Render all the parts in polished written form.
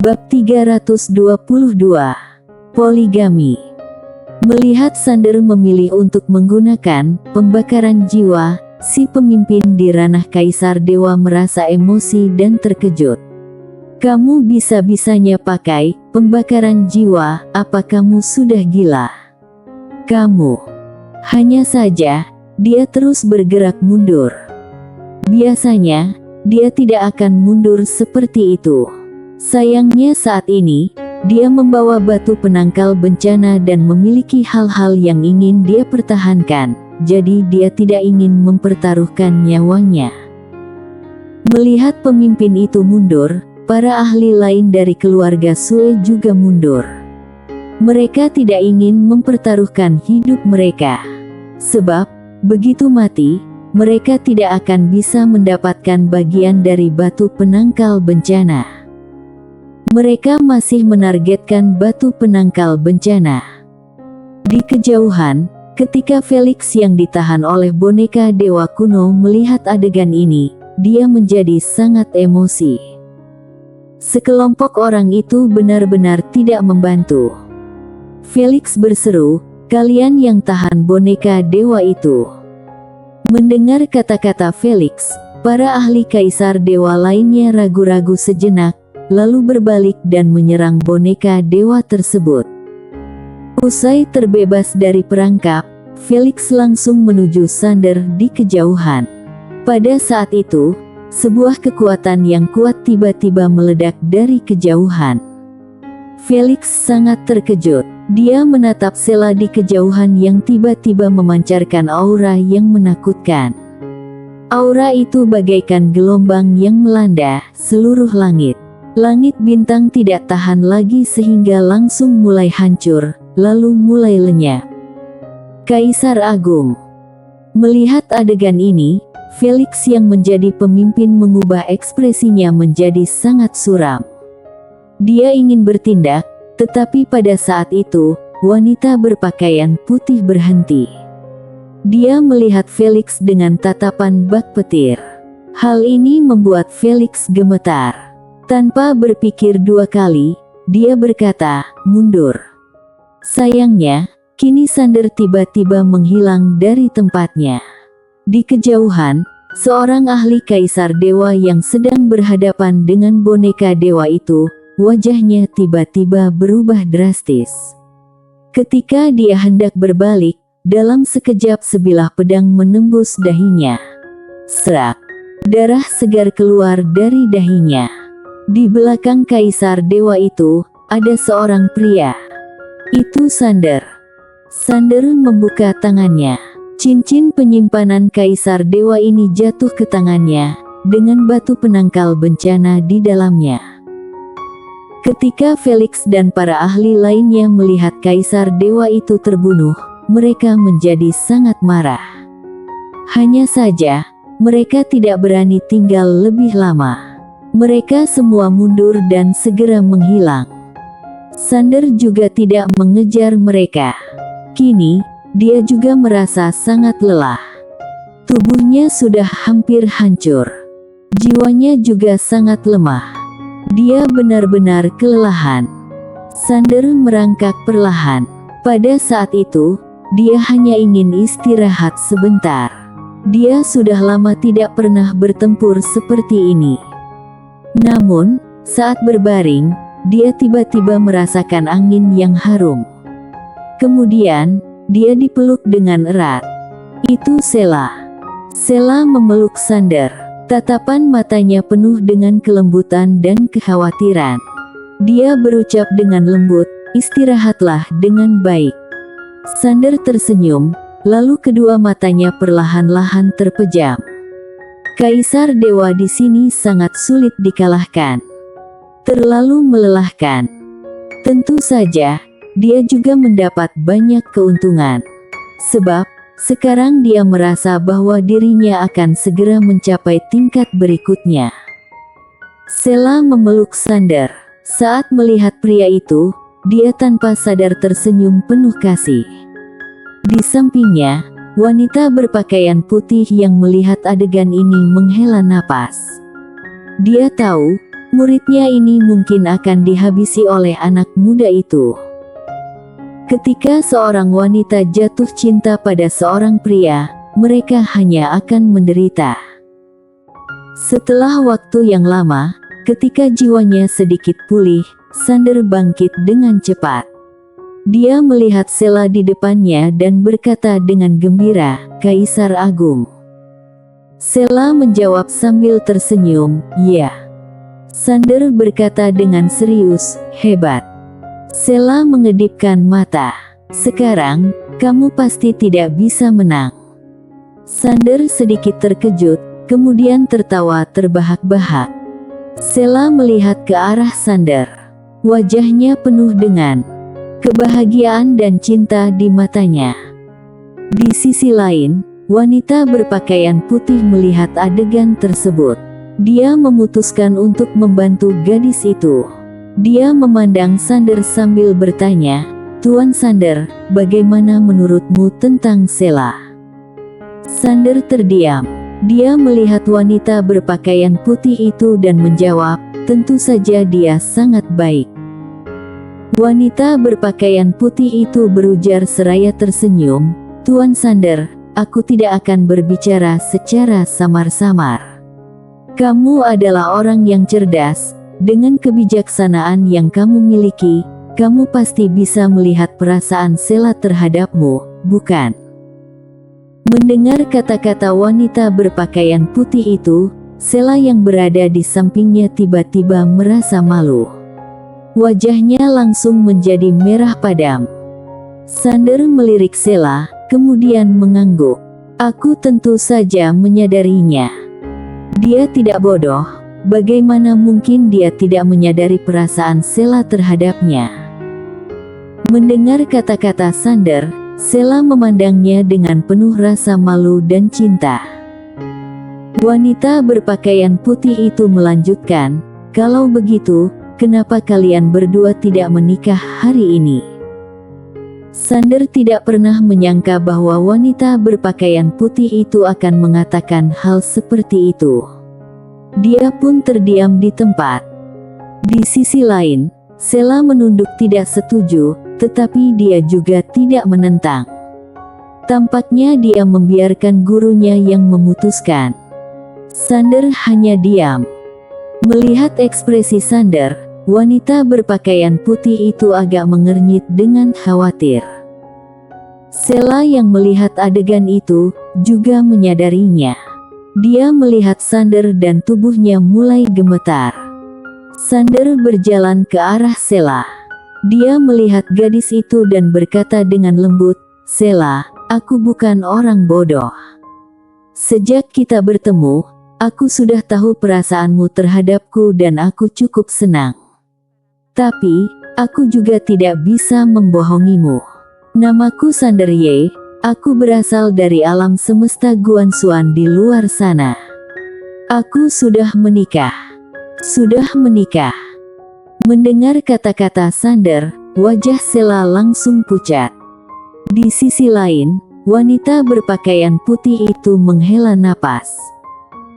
Bab 322. Poligami. Melihat Sander memilih untuk menggunakan pembakaran jiwa, si pemimpin di ranah Kaisar Dewa merasa emosi dan terkejut. Kamu bisa-bisanya pakai pembakaran jiwa, apa kamu sudah gila? Kamu. Hanya saja, dia terus bergerak mundur. Biasanya, dia tidak akan mundur seperti itu. Sayangnya saat ini, dia membawa batu penangkal bencana dan memiliki hal-hal yang ingin dia pertahankan, jadi dia tidak ingin mempertaruhkan nyawanya. Melihat pemimpin itu mundur, para ahli lain dari keluarga Sue juga mundur. Mereka tidak ingin mempertaruhkan hidup mereka. Sebab, begitu mati, mereka tidak akan bisa mendapatkan bagian dari batu penangkal bencana. Mereka masih menargetkan batu penangkal bencana. Di kejauhan, ketika Felix yang ditahan oleh boneka dewa kuno melihat adegan ini, dia menjadi sangat emosi. Sekelompok orang itu benar-benar tidak membantu. Felix berseru, "Kalian yang tahan boneka dewa itu." Mendengar kata-kata Felix, para ahli Kaisar Dewa lainnya ragu-ragu sejenak, lalu berbalik dan menyerang boneka dewa tersebut. Usai terbebas dari perangkap, Felix langsung menuju Sander di kejauhan. Pada saat itu, sebuah kekuatan yang kuat tiba-tiba meledak dari kejauhan. Felix sangat terkejut. Dia menatap Sela di kejauhan yang tiba-tiba memancarkan aura yang menakutkan. Aura itu bagaikan gelombang yang melanda seluruh langit. Langit bintang tidak tahan lagi sehingga langsung mulai hancur, lalu mulai lenyap. Kaisar Agung. Melihat adegan ini, Felix yang menjadi pemimpin mengubah ekspresinya menjadi sangat suram. Dia ingin bertindak, tetapi pada saat itu, wanita berpakaian putih berhenti. Dia melihat Felix dengan tatapan bak petir. Hal ini membuat Felix gemetar. Tanpa berpikir dua kali, dia berkata, "Mundur." Sayangnya, kini Sander tiba-tiba menghilang dari tempatnya. Di kejauhan, seorang ahli Kaisar Dewa yang sedang berhadapan dengan boneka dewa itu, wajahnya tiba-tiba berubah drastis. Ketika dia hendak berbalik, dalam sekejap sebilah pedang menembus dahinya. Serak. Darah segar keluar dari dahinya. Di belakang Kaisar Dewa itu, ada seorang pria. Itu Sander. Sander membuka tangannya. Cincin penyimpanan Kaisar Dewa ini jatuh ke tangannya, dengan batu penangkal bencana di dalamnya. Ketika Felix dan para ahli lainnya melihat Kaisar Dewa itu terbunuh, mereka menjadi sangat marah. Hanya saja, mereka tidak berani tinggal lebih lama. Mereka semua mundur dan segera menghilang. Sander juga tidak mengejar mereka. Kini, dia juga merasa sangat lelah. Tubuhnya sudah hampir hancur. Jiwanya juga sangat lemah. Dia benar-benar kelelahan. Sander merangkak perlahan. Pada saat itu, dia hanya ingin istirahat sebentar. Dia sudah lama tidak pernah bertempur seperti ini. Namun, saat berbaring, dia tiba-tiba merasakan angin yang harum. Kemudian, dia dipeluk dengan erat. Itu Sela. Sela memeluk Sander. Tatapan matanya penuh dengan kelembutan dan kekhawatiran. Dia berucap dengan lembut, "Istirahatlah dengan baik." Sander tersenyum, lalu kedua matanya perlahan-lahan terpejam. Kaisar Dewa di sini sangat sulit dikalahkan. Terlalu melelahkan. Tentu saja, dia juga mendapat banyak keuntungan. Sebab, sekarang dia merasa bahwa dirinya akan segera mencapai tingkat berikutnya. Sela memeluk Sander. Saat melihat pria itu, dia tanpa sadar tersenyum penuh kasih. Di sampingnya, wanita berpakaian putih yang melihat adegan ini menghela napas. Dia tahu, Muridnya ini mungkin akan dihabisi oleh anak muda itu. Ketika seorang wanita jatuh cinta pada seorang pria, mereka hanya akan menderita. Setelah waktu yang lama, ketika jiwanya sedikit pulih, Sander bangkit dengan cepat. Dia melihat Sela di depannya dan berkata dengan gembira, "Kaisar Agung." Sela menjawab sambil tersenyum, "Ya." Sander berkata dengan serius, "Hebat." Sela mengedipkan mata. "Sekarang, kamu pasti tidak bisa menang." Sander sedikit terkejut, kemudian tertawa terbahak-bahak. Sela melihat ke arah Sander. Wajahnya penuh dengan kebahagiaan dan cinta di matanya. Di sisi lain, wanita berpakaian putih melihat adegan tersebut. Dia memutuskan untuk membantu gadis itu. Dia memandang Sander sambil bertanya, "Tuan Sander, bagaimana menurutmu tentang Sela?" Sander terdiam. Dia melihat wanita berpakaian putih itu dan menjawab, "Tentu saja dia sangat baik." Wanita berpakaian putih itu berujar seraya tersenyum, "Tuan Sander, aku tidak akan berbicara secara samar-samar. Kamu adalah orang yang cerdas. Dengan kebijaksanaan yang kamu miliki, kamu pasti bisa melihat perasaan Sela terhadapmu, bukan?" Mendengar kata-kata wanita berpakaian putih itu, Sela yang berada di sampingnya tiba-tiba merasa malu. Wajahnya langsung menjadi merah padam. Sander melirik Sela, kemudian mengangguk. "Aku tentu saja menyadarinya. Dia tidak bodoh. Bagaimana mungkin dia tidak menyadari perasaan Sela terhadapnya?" Mendengar kata-kata Sander, Sela memandangnya dengan penuh rasa malu dan cinta. Wanita berpakaian putih itu melanjutkan, "Kalau begitu, kenapa kalian berdua tidak menikah hari ini?" Sander tidak pernah menyangka bahwa wanita berpakaian putih itu akan mengatakan hal seperti itu. Dia pun terdiam di tempat. Di sisi lain, Sela menunduk tidak setuju, tetapi dia juga tidak menentang. Tampaknya dia membiarkan gurunya yang memutuskan. Sander hanya diam. Melihat ekspresi Sander, wanita berpakaian putih itu agak mengernyit dengan khawatir. Sela yang melihat adegan itu, juga menyadarinya. Dia melihat Sander dan tubuhnya mulai gemetar. Sander berjalan ke arah Sela. Dia melihat gadis itu dan berkata dengan lembut, "Sela, aku bukan orang bodoh. Sejak kita bertemu, aku sudah tahu perasaanmu terhadapku dan aku cukup senang. Tapi, aku juga tidak bisa membohongimu. Namaku Sander Ye, aku berasal dari alam semesta Guanxuan di luar sana. Aku sudah menikah." "Sudah menikah?" Mendengar kata-kata Sander, wajah Sela langsung pucat. Di sisi lain, wanita berpakaian putih itu menghela napas.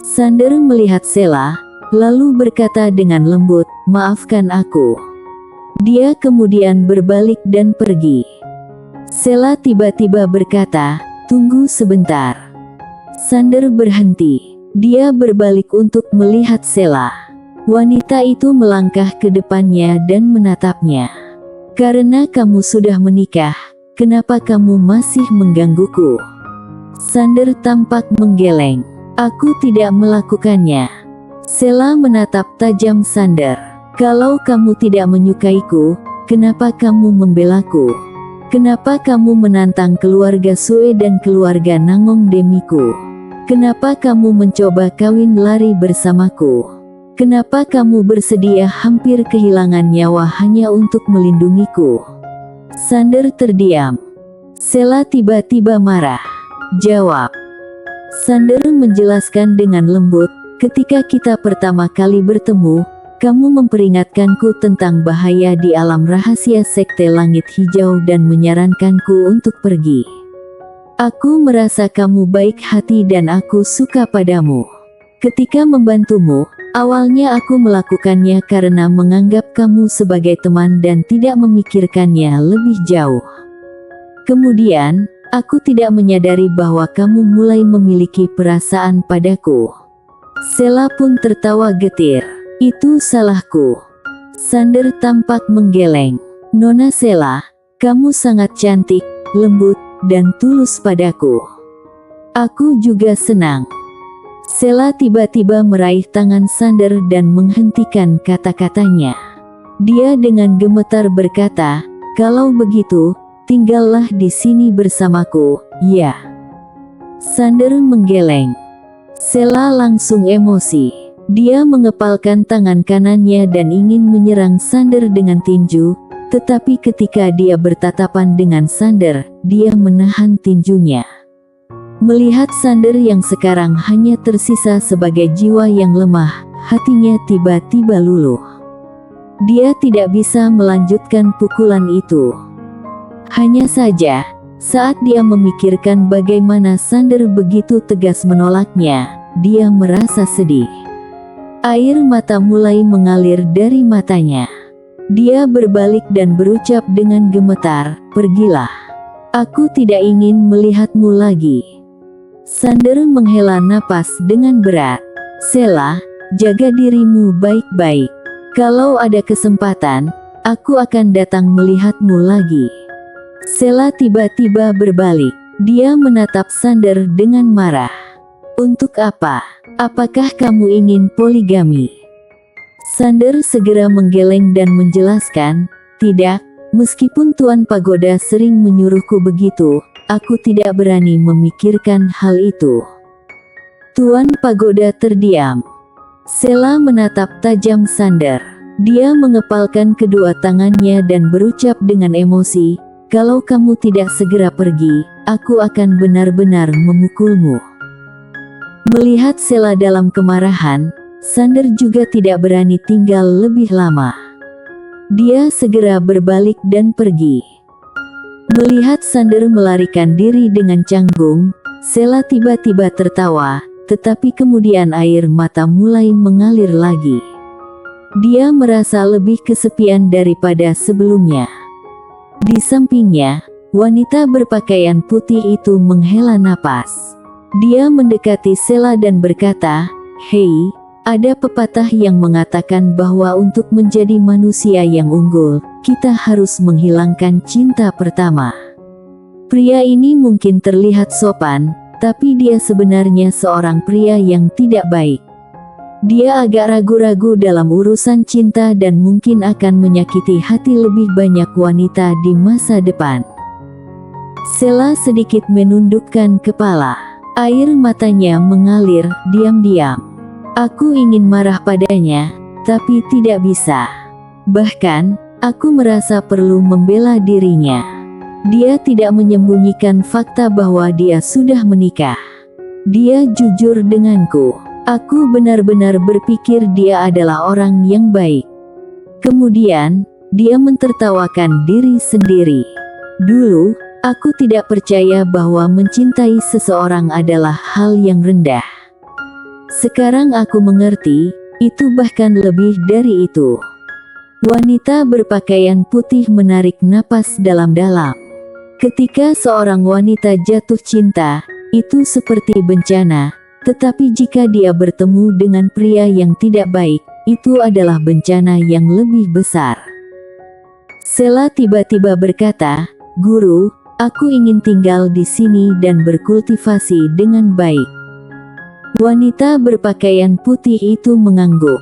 Sander melihat Sela, lalu berkata dengan lembut, "Maafkan aku." Dia kemudian berbalik dan pergi. Sela tiba-tiba berkata, "Tunggu sebentar." Sander berhenti. Dia berbalik untuk melihat Sela. Wanita itu melangkah ke depannya dan menatapnya. "Karena kamu sudah menikah, kenapa kamu masih menggangguku?" Sander tampak menggeleng. "Aku tidak melakukannya." Sela menatap tajam Sander. "Kalau kamu tidak menyukaiku, kenapa kamu membelaku? Kenapa kamu menantang keluarga Sue dan keluarga Nangong demiku? Kenapa kamu mencoba kawin lari bersamaku? Kenapa kamu bersedia hampir kehilangan nyawa hanya untuk melindungiku?" Sander terdiam. Sela tiba-tiba marah. Jawab. Sander menjelaskan dengan lembut, "Ketika kita pertama kali bertemu, kamu memperingatkanku tentang bahaya di alam rahasia Sekte Langit Hijau dan menyarankanku untuk pergi. Aku merasa kamu baik hati dan aku suka padamu. Ketika membantumu, Awalnya aku melakukannya karena menganggap kamu sebagai teman dan tidak memikirkannya lebih jauh. Kemudian, aku tidak menyadari bahwa kamu mulai memiliki perasaan padaku. Sela pun tertawa getir. Itu salahku. Sander tampak menggeleng. Nona Sela, kamu sangat cantik, lembut, dan tulus padaku. Aku juga senang. Sela tiba-tiba meraih tangan Sander dan menghentikan kata-katanya. Dia dengan gemetar berkata, "Kalau begitu, tinggallah di sini bersamaku, ya." Sander menggeleng. Sela langsung emosi. Dia mengepalkan tangan kanannya dan ingin menyerang Sander dengan tinju, tetapi ketika dia bertatapan dengan Sander, dia menahan tinjunya. Melihat Sander yang sekarang hanya tersisa sebagai jiwa yang lemah, hatinya tiba-tiba luluh. Dia tidak bisa melanjutkan pukulan itu. Hanya saja, saat dia memikirkan bagaimana Sander begitu tegas menolaknya, dia merasa sedih. Air mata mulai mengalir dari matanya. Dia berbalik dan berucap dengan gemetar, "Pergilah. Aku tidak ingin melihatmu lagi." Sander menghela napas dengan berat. "Sela, jaga dirimu baik-baik. Kalau ada kesempatan, aku akan datang melihatmu lagi." Sela tiba-tiba berbalik. Dia menatap Sander dengan marah. "Untuk apa? Apakah kamu ingin poligami?" Sander segera menggeleng dan menjelaskan, "Tidak, meskipun Tuan Pagoda sering menyuruhku begitu, aku tidak berani memikirkan hal itu." Tuan Pagoda terdiam. Sela menatap tajam Sander. Dia mengepalkan kedua tangannya dan berucap dengan emosi, "Kalau kamu tidak segera pergi, aku akan benar-benar memukulmu." Melihat Sela dalam kemarahan, Sander juga tidak berani tinggal lebih lama. Dia segera berbalik dan pergi. Melihat Sander melarikan diri dengan canggung, Sela tiba-tiba tertawa, tetapi kemudian air mata mulai mengalir lagi. Dia merasa lebih kesepian daripada sebelumnya. Di sampingnya, wanita berpakaian putih itu menghela napas. Dia mendekati Sela dan berkata, "Hei, ada pepatah yang mengatakan bahwa untuk menjadi manusia yang unggul, kita harus menghilangkan cinta pertama." Pria ini mungkin terlihat sopan, tapi dia sebenarnya seorang pria yang tidak baik. Dia agak ragu-ragu dalam urusan cinta dan mungkin akan menyakiti hati lebih banyak wanita di masa depan. Sela sedikit menundukkan kepala. Air matanya mengalir diam-diam. Aku ingin marah padanya, tapi tidak bisa. Bahkan, aku merasa perlu membela dirinya. Dia tidak menyembunyikan fakta bahwa dia sudah menikah. Dia jujur denganku. Aku benar-benar berpikir dia adalah orang yang baik. Kemudian, dia mentertawakan diri sendiri. Dulu, aku tidak percaya bahwa mencintai seseorang adalah hal yang rendah. Sekarang aku mengerti, itu bahkan lebih dari itu. Wanita berpakaian putih menarik napas dalam-dalam. Ketika seorang wanita jatuh cinta, itu seperti bencana, tetapi jika dia bertemu dengan pria yang tidak baik, itu adalah bencana yang lebih besar. Sela tiba-tiba berkata, "Guru, aku ingin tinggal di sini dan berkultivasi dengan baik." Wanita berpakaian putih itu mengangguk.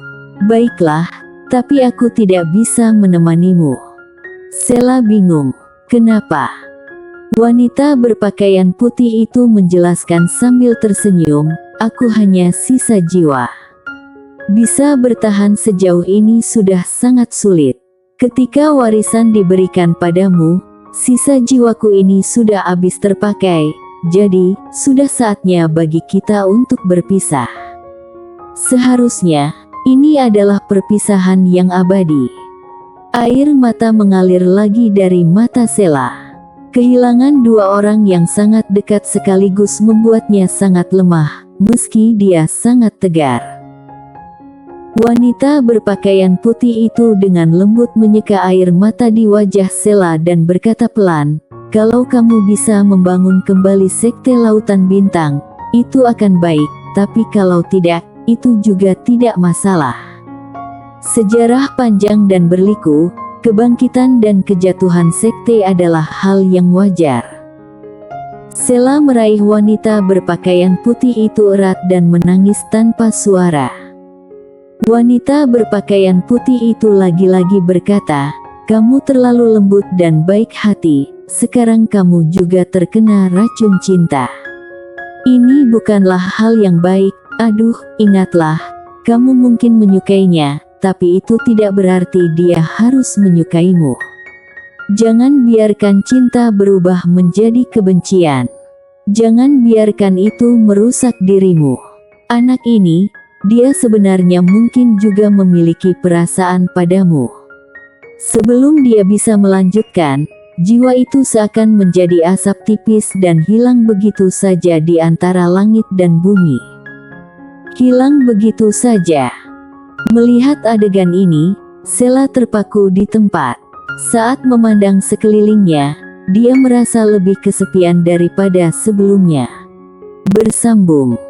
"Baiklah, tapi aku tidak bisa menemanimu." Sela bingung. "Kenapa?" Wanita berpakaian putih itu menjelaskan sambil tersenyum, "Aku hanya sisa jiwa. Bisa bertahan sejauh ini sudah sangat sulit. Ketika warisan diberikan padamu, sisa jiwaku ini sudah habis terpakai. Jadi, sudah saatnya bagi kita untuk berpisah. Seharusnya, ini adalah perpisahan yang abadi." Air mata mengalir lagi dari mata Sela. Kehilangan dua orang yang sangat dekat sekaligus membuatnya sangat lemah, meski dia sangat tegar. Wanita berpakaian putih itu dengan lembut menyeka air mata di wajah Sheila dan berkata pelan, "Kalau kamu bisa membangun kembali sekte Lautan Bintang, itu akan baik, tapi kalau tidak, itu juga tidak masalah." Sejarah panjang dan berliku, kebangkitan dan kejatuhan sekte adalah hal yang wajar. Sheila meraih wanita berpakaian putih itu erat dan menangis tanpa suara. Wanita berpakaian putih itu lagi-lagi berkata, "Kamu terlalu lembut dan baik hati, sekarang kamu juga terkena racun cinta. Ini bukanlah hal yang baik, aduh, ingatlah, kamu mungkin menyukainya, tapi itu tidak berarti dia harus menyukaimu. Jangan biarkan cinta berubah menjadi kebencian. Jangan biarkan itu merusak dirimu. Anak ini, dia sebenarnya mungkin juga memiliki perasaan padamu." Sebelum dia bisa melanjutkan, jiwa itu seakan menjadi asap tipis dan hilang begitu saja di antara langit dan bumi. Hilang begitu saja. Melihat adegan ini, Sheila terpaku di tempat. Saat memandang sekelilingnya, dia merasa lebih kesepian daripada sebelumnya. Bersambung.